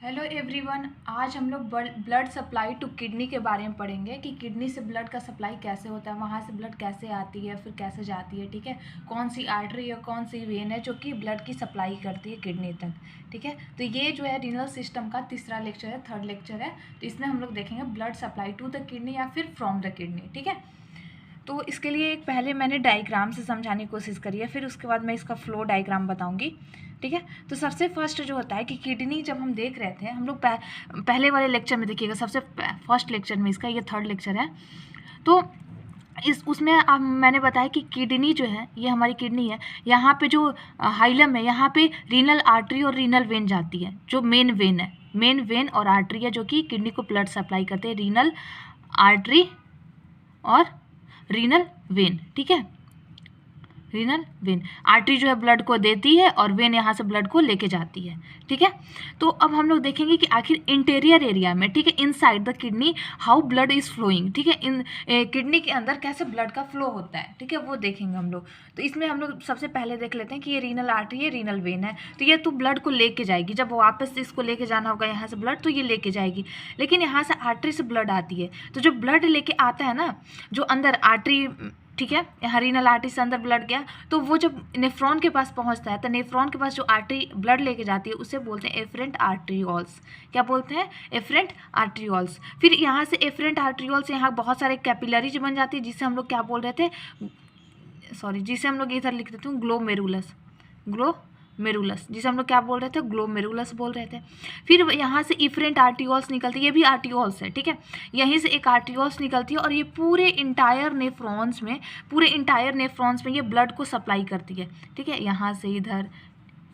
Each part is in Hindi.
हेलो एवरीवन, आज हम लोग ब्लड सप्लाई टू किडनी के बारे में पढ़ेंगे कि किडनी से ब्लड का सप्लाई कैसे होता है, वहाँ से ब्लड कैसे आती है, फिर कैसे जाती है। ठीक है, कौन सी आर्टरी या कौन सी वेन है जो कि ब्लड की सप्लाई करती है किडनी तक। ठीक है, तो ये जो है रीनल सिस्टम का तीसरा लेक्चर है, थर्ड लेक्चर है। तो इसमें हम लोग देखेंगे blood supply to the kidney या फिर फ्रॉम द किडनी। ठीक है, तो इसके लिए एक पहले मैंने डायग्राम से समझाने की कोशिश करी है, फिर उसके बाद मैं इसका फ्लो डायग्राम बताऊंगी। ठीक है, तो सबसे फर्स्ट जो होता है कि किडनी जब हम देख रहे थे, हम लोग पहले वाले लेक्चर में देखिएगा, सबसे फर्स्ट लेक्चर में, इसका ये थर्ड लेक्चर है। तो उसमें अब मैंने बताया कि किडनी जो है, ये हमारी किडनी है, यहाँ पे जो हाइलम है, यहाँ पे रीनल आर्टरी और रीनल वेन जाती है, जो मेन वेन है, मेन वेन और आर्टरी है जो कि किडनी को ब्लड सप्लाई करते हैं, रीनल आर्टरी और रीनल वेन। ठीक है, रीनल वेन, आर्टरी जो है ब्लड को देती है और वेन यहाँ से ब्लड को लेके जाती है। ठीक है, तो अब हम लोग देखेंगे कि आखिर इंटीरियर एरिया में, ठीक है, inside the kidney how blood is flowing. ठीक है, इन किडनी के अंदर कैसे ब्लड का फ्लो होता है, ठीक है, वो देखेंगे हम लोग। तो इसमें हम लोग सबसे पहले देख लेते हैं कि ये रीनल आर्टरी है, रीनल वेन है, तो ये तो ब्लड को लेके जाएगी। जब वापस इसको लेके जाना होगा यहाँ से ब्लड, तो ये लेके जाएगी। लेकिन यहाँ से आर्टरी से ब्लड आती है, तो जो ब्लड लेके आता है ना, जो अंदर आर्टरी, ठीक है, यहाँ रीनल आर्टरी से अंदर ब्लड गया, तो वो जब नेफ्रॉन के पास पहुंचता है, तो नेफ्रॉन के पास जो आर्टरी ब्लड लेके जाती है उसे बोलते हैं एफरेंट आर्टरियोल्स। क्या बोलते हैं? Efferent arterioles. फिर यहाँ से एफरेंट आर्टरियोल से यहाँ बहुत सारे कैपिलरीज बन जाती है, जिसे हम लोग क्या बोल रहे थे, जिसे हम लोग इधर लिख देते हैं ग्लोमेरुलस, ग्लोमेरुलस, जिसे हम लोग क्या बोल रहे थे, ग्लोमेरुलस बोल रहे थे। फिर यहाँ से इफरेंट आर्टियोल्स निकलती है, ये भी आर्टियोल्स है। ठीक है, यहीं से एक आर्टियोल्स निकलती है और ये पूरे इंटायर नेफ्रॉन्स में ये ब्लड को सप्लाई करती है। ठीक है, यहाँ से इधर,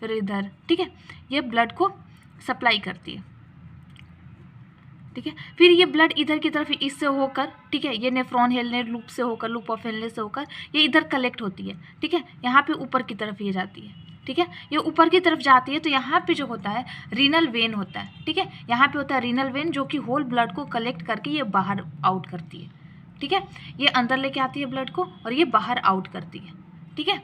फिर इधर, ठीक है, ये ब्लड को सप्लाई करती है। ठीक है, फिर ये ब्लड इधर की तरफ इससे होकर, ठीक है, ये नेफ्रॉन हेलने लूप से होकर, लूप ऑफ हेलने से होकर ये इधर कलेक्ट होती है। ठीक है, यहाँ पे ऊपर की तरफ ये जाती है। ठीक है, ये ऊपर की तरफ जाती है, तो यहाँ पे जो होता है रीनल वेन होता है। ठीक है, यहाँ पे होता है रीनल वेन, जो कि होल ब्लड को कलेक्ट करके ये बाहर आउट करती है। ठीक है, ये अंदर लेके आती है ब्लड को और ये बाहर आउट करती है। ठीक है,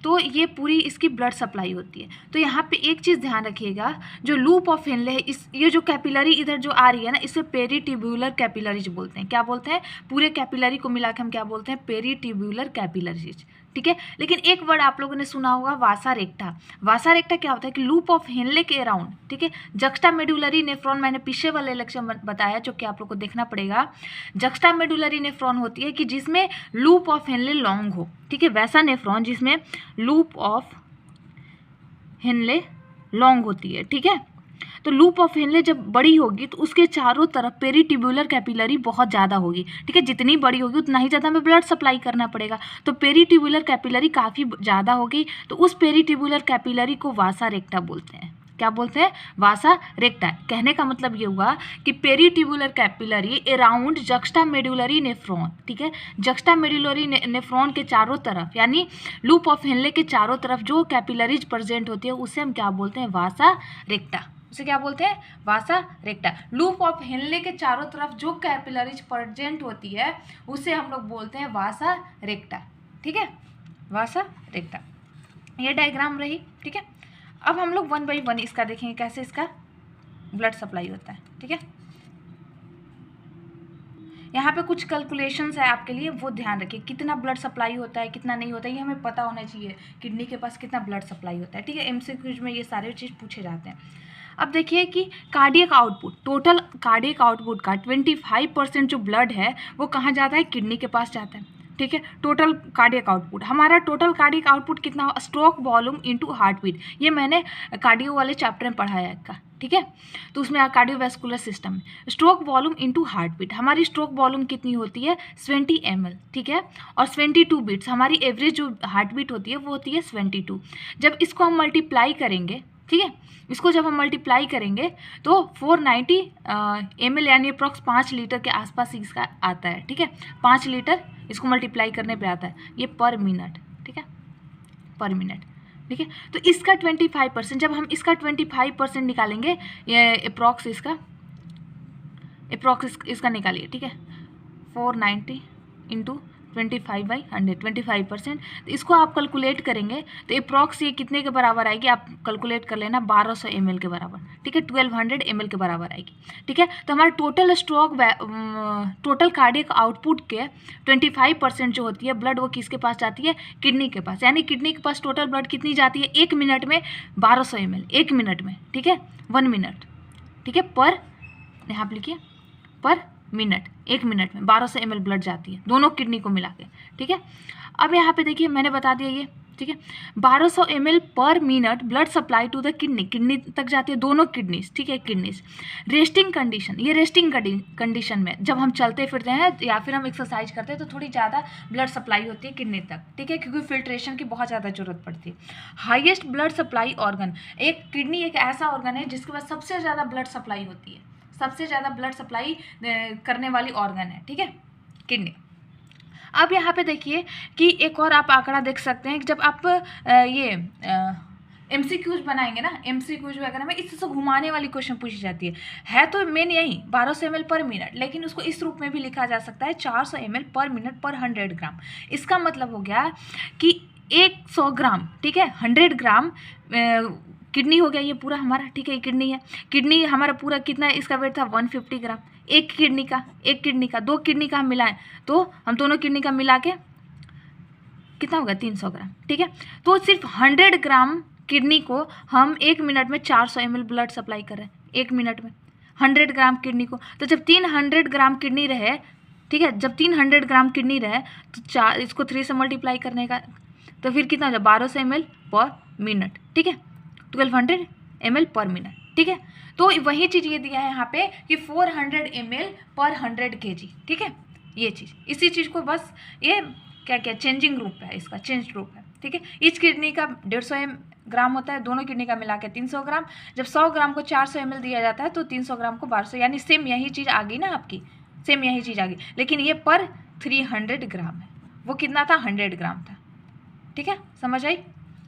तो ये पूरी इसकी ब्लड सप्लाई होती है। तो यहाँ पे एक चीज़ ध्यान रखिएगा, जो लूप ऑफ हेनले है, ये जो कैपिलरी इधर जो आ रही है ना, इसे पेरीट्यूब्यूलर कैपिलरीज बोलते हैं। क्या बोलते हैं? पूरे कैपिलरी को मिला के हम क्या बोलते हैं? पेरीट्यूब्यूलर कैपिलरीज। ठीक है, लेकिन एक वर्ड आप लोगों ने सुना होगा, वासा रेक्टा। वासा रेक्टा क्या होता है कि लूप ऑफ हेनले के अराउंड, ठीक है, जक्स्टा मेडुलरी नेफ्रॉन, मैंने पीछे वाले लेक्चर में बताया, जो कि आप लोग को देखना पड़ेगा। जक्स्टा मेडुलरी नेफ्रॉन होती है कि जिसमें लूप ऑफ हेनले लॉन्ग हो। ठीक है, वैसा नेफ्रॉन जिसमें लूप ऑफ हेनले लॉन्ग होती है। ठीक है, तो लूप ऑफ हेनले जब बड़ी होगी तो उसके चारों तरफ पेरीट्यूब्यूलर कैपिलरी बहुत ज़्यादा होगी। ठीक है, जितनी बड़ी होगी उतना ही ज़्यादा हमें ब्लड सप्लाई करना पड़ेगा। तो पेरीट्यूब्यूलर कैपिलरी काफ़ी ज़्यादा होगी, तो उस पेरीट्यूब्यूलर कैपिलरी को वासा रेक्टा बोलते हैं। क्या बोलते हैं? वासा रेक्टा। कहने का मतलब ये हुआ कि peritubular capillary around juxta medullary nephron, ठीक है, जक्स्टा मेडुलरी नेफ्रॉन के चारों तरफ, यानी लूप ऑफ हेनले के चारों तरफ जो कैपिलरीज प्रेजेंट होती है उसे हम क्या बोलते हैं? वासा रेक्टा। उसे क्या बोलते हैं? वासा रेक्टा। लूप ऑफ हेनले के चारों तरफ जो कैपिलरीज प्रेजेंट होती है उसे हम लोग बोलते हैं वासा रेक्टा। ठीक है, वासा रेक्टा। ये डायग्राम रही। ठीक है, अब हम लोग 1 बाई 1 इसका देखेंगे, कैसे इसका ब्लड सप्लाई होता है। ठीक है, यहाँ पे कुछ कैलकुलेशंस है आपके लिए, वो ध्यान रखिए, कितना ब्लड सप्लाई होता है, कितना नहीं होता है, ये हमें पता होना चाहिए, किडनी के पास कितना ब्लड सप्लाई होता है। ठीक है, एमसीक्यूज में ये सारे चीज़ पूछे जाते हैं। अब देखिए कि cardiac output, total cardiac output का 25% जो ब्लड है वो कहाँ जाता है? किडनी के पास जाता है। ठीक है, टोटल कार्डियक आउटपुट, हमारा टोटल कार्डियक आउटपुट कितना हो? Stroke volume into heart beat, ये मैंने कार्डियो वाले चैप्टर में पढ़ाया है का। ठीक है, तो उसमें कार्डियोवैस्कुलर सिस्टम में stroke volume into heart beat, हमारी स्ट्रोक वॉल्यूम कितनी होती है? 20 ml। ठीक है, और 22 बीट्स, हमारी एवरेज जो हार्ट बीट होती है वो होती है 22। जब इसको हम मल्टीप्लाई करेंगे, ठीक है, इसको जब हम मल्टीप्लाई करेंगे तो 490 ml, यानी अप्रॉक्स 5 लीटर के आसपास इसका आता है। ठीक है, 5 लीटर इसको मल्टीप्लाई करने पे आता है, ये पर मिनट। ठीक है, पर मिनट। ठीक है, तो इसका 25%, जब हम इसका 25% निकालेंगे, ये अप्रॉक्स इसका निकालिए। ठीक है, 490 इंटू 25/100 25%। तो इसको आप कैलकुलेट करेंगे तो अप्रॉक्स ये कितने के बराबर आएगी, आप कैलकुलेट कर लेना 1200 ml के बराबर, ठीक है, 1200 ml के बराबर आएगी, ठीक है। तो हमारा total stroke total cardiac output के 25% जो होती है ब्लड वो किसके पास जाती है, किडनी के पास। यानी किडनी के पास टोटल ब्लड कितनी जाती है, 1 मिनट में 1200 ml, 1 मिनट में, ठीक है, 1 मिनट, ठीक है, पर यहाँ पे लिखिए पर मिनट, 1 मिनट में 1200 ml ब्लड जाती है दोनों किडनी को मिला के, ठीक है। अब यहाँ पे देखिए मैंने बता दिया ये, ठीक है, 1200 ml पर minute blood supply to the kidney तक जाती है दोनों किडनीज, ठीक है, किडनीज। रेस्टिंग कंडीशन, ये रेस्टिंग कंडीशन में जब हम चलते फिरते हैं या फिर हम एक्सरसाइज करते हैं तो थोड़ी ज़्यादा ब्लड सप्लाई होती है किडनी तक, ठीक है, क्योंकि फिल्ट्रेशन की बहुत ज़्यादा जरूरत पड़ती है। हाईएस्ट ब्लड सप्लाई ऑर्गन, एक किडनी एक ऐसा ऑर्गन है जिसके पास सबसे ज़्यादा ब्लड सप्लाई होती है, सबसे ज़्यादा ब्लड सप्लाई करने वाली ऑर्गन है, ठीक है, किडनी। अब यहाँ पे देखिए कि एक और आप आंकड़ा देख सकते हैं कि जब आप ये MCQs बनाएंगे ना, MCQs वगैरह में इससे घुमाने वाली क्वेश्चन पूछी जाती है तो मेन यही 1200 ml पर मिनट, लेकिन उसको इस रूप में भी लिखा जा सकता है 400 ml पर मिनट पर 100 ग्राम। इसका मतलब हो गया कि 100 ग्राम, ठीक है, 100 ग्राम किडनी हो गया ये पूरा हमारा, ठीक है, किडनी है, किडनी हमारा पूरा कितना है, इसका वेट था 150 ग्राम, एक किडनी का 2 किडनी का हम मिलाएं तो हम दोनों किडनी का मिला के कितना होगा 300 ग्राम, ठीक है। तो सिर्फ 100 ग्राम किडनी को हम 1 मिनट में 400 ml ब्लड सप्लाई कर रहे हैं, 1 मिनट में 100 ग्राम किडनी को। तो जब 300 ग्राम किडनी रहे, ठीक है, जब 300 ग्राम किडनी रहे तो इसको 3 से मल्टीप्लाई करने का, तो फिर कितना हो जाए 1200 ml पर मिनट, ठीक है, 1200 ml पर मिनट, ठीक है। तो वही चीज़ ये दिया है यहाँ पे कि 400 ml पर 100 kg, ठीक है, ये चीज़, इसी चीज़ को बस ये क्या चेंजिंग ग्रुप है, इसका चेंज ग्रुप है, ठीक है। इस किडनी का 150 ग्राम होता है, दोनों किडनी का मिला के 300 ग्राम। जब 100 ग्राम को 400 ml दिया जाता है तो 300 ग्राम को 1200, यानी सेम यही चीज़ आ गई ना आपकी, सेम यही चीज़ आ गई, लेकिन ये पर 300 ग्राम है, वो कितना था 100 ग्राम था, ठीक है, समझ आई।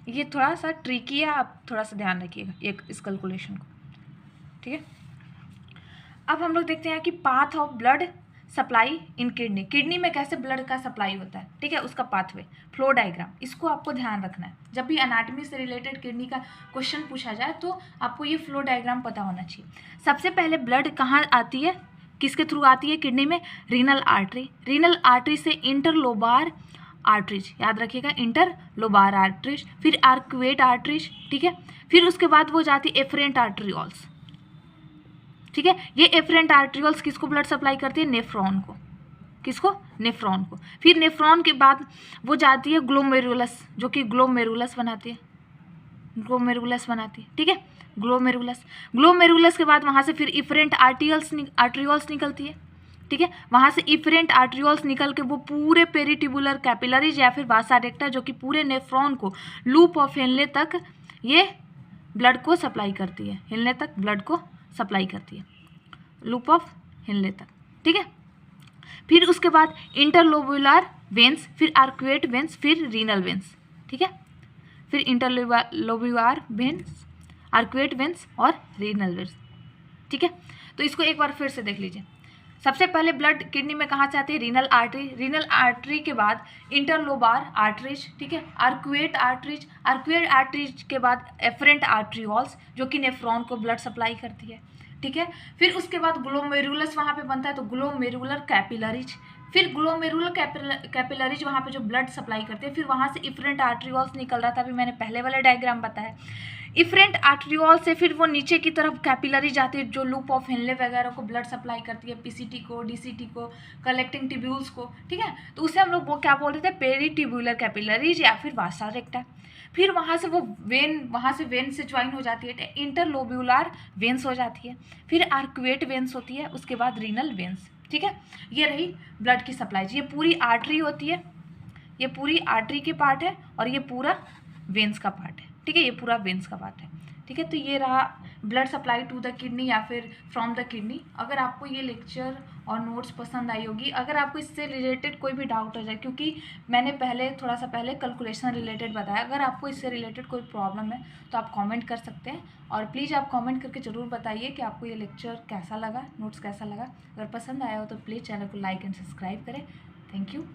ये थोड़ा सा ट्रिकी है, आप थोड़ा सा ध्यान रखिएगा एक इस कैलकुलेशन को, ठीक है। अब हम लोग देखते हैं कि path of blood supply in kidney, kidney में कैसे ब्लड का सप्लाई होता है, ठीक है, उसका पाथवे, फ्लो डायग्राम, इसको आपको ध्यान रखना है। जब भी एनाटॉमी से रिलेटेड किडनी का क्वेश्चन पूछा जाए तो आपको ये फ्लो डायग्राम पता होना चाहिए। सबसे पहले ब्लड कहाँ आती है, किसके थ्रू आती है किडनी में, रीनल आर्टरी, रीनल आर्टरी से इंटरलोबार आर्टरीज, याद रखिएगा, इंटरलोबार आर्टरीज, फिर आर्क्वेट आर्टरीज, ठीक है, फिर उसके बाद वो जाती है एफरेंट आर्टरियोल्स, ठीक है। ये एफरेंट आर्टरियोल्स किसको ब्लड सप्लाई करती है, नेफ्रॉन को, किसको, नेफ्रॉन को। फिर नेफ्रॉन के बाद वो जाती है ग्लोमेरुलस, जो कि ग्लोमेरुलस बनाती है, ग्लोमेरुलस बनाती है, ठीक है, ग्लोमेरुलस। ग्लोमेरुलस के बाद वहाँ से फिर इफरेंट आर्टरियोल्स निकलती है, ठीक है, वहाँ से इफरेंट आर्टरियोल्स निकल के वो पूरे पेरिटिबुलर कैपिलरीज या फिर वासा रेक्टा, जो कि पूरे नेफ्रॉन को लूप ऑफ हेनले तक ये ब्लड को सप्लाई करती है, हेनले तक ब्लड को सप्लाई करती है, लूप ऑफ हेनले तक, ठीक है। फिर उसके बाद इंटरलोबुलर वेंस, फिर आर्क्वेट वेंस, फिर रीनल वेंस, ठीक है, फिर इंटरलोबुलर वेंस, आर्क्वेट वेंस और रीनल वेंस, ठीक है। तो इसको एक बार फिर से देख लीजिए। सबसे पहले ब्लड किडनी में कहाँ से आती है, रीनल आर्टरी, रीनल आर्टरी के बाद इंटरलोबार आर्टरीज, ठीक है, आर्क्वेट आर्टरीज, आर्क्वेट आर्टरीज के बाद एफरेंट आर्टरियोल्स, जो कि नेफ्रॉन को ब्लड सप्लाई करती है, ठीक है। फिर उसके बाद ग्लोमेरुलस वहाँ पे बनता है, तो ग्लोमेरुलर कैपिलरीज, फिर ग्लोमेरुलर कैपिलरीज वहाँ पे जो ब्लड सप्लाई करते हैं, फिर वहाँ से इफरेंट आर्टरियोल्स निकल रहा था, अभी मैंने पहले वाला डायग्राम बताया। इफरेंट आर्टरियोल से फिर वो नीचे की तरफ कैपिलरी जाती है, जो लूप ऑफ हेनले वगैरह को ब्लड सप्लाई करती है, पीसीटी को, डीसीटी को, कलेक्टिंग टिब्यूल्स को, ठीक है। तो उसे हम लोग वो क्या बोल रहे थे, पेरिटिब्यूलर कैपिलरीज या फिर वासा रेक्टा। फिर वहाँ से वो वेन, वहाँ से वेन से ज्वाइन हो जाती है, इंटरलोब्यूलर वेंस हो जाती है, फिर आर्क्वेट वेंस होती है, उसके बाद रीनल वेंस, ठीक है। ये रही ब्लड की सप्लाई। ये पूरी आर्टरी होती है, ये पूरी आर्टरी के पार्ट है और ये पूरा वेंस का पार्ट है, ठीक है, ये पूरा वेंस का पार्ट है, ठीक है। तो ये रहा blood supply to the kidney या फिर फ्रॉम द किडनी। अगर आपको ये लेक्चर और नोट्स पसंद आई होगी, अगर आपको इससे रिलेटेड कोई भी डाउट हो जाए, क्योंकि मैंने पहले थोड़ा सा पहले कैलकुलेशन रिलेटेड बताया, अगर आपको इससे रिलेटेड कोई प्रॉब्लम है तो आप कमेंट कर सकते हैं। और प्लीज़ आप कमेंट करके ज़रूर बताइए कि आपको ये लेक्चर कैसा लगा, नोट्स कैसा लगा। अगर पसंद आया हो तो प्लीज़ चैनल को लाइक एंड सब्सक्राइब करें। Thank you.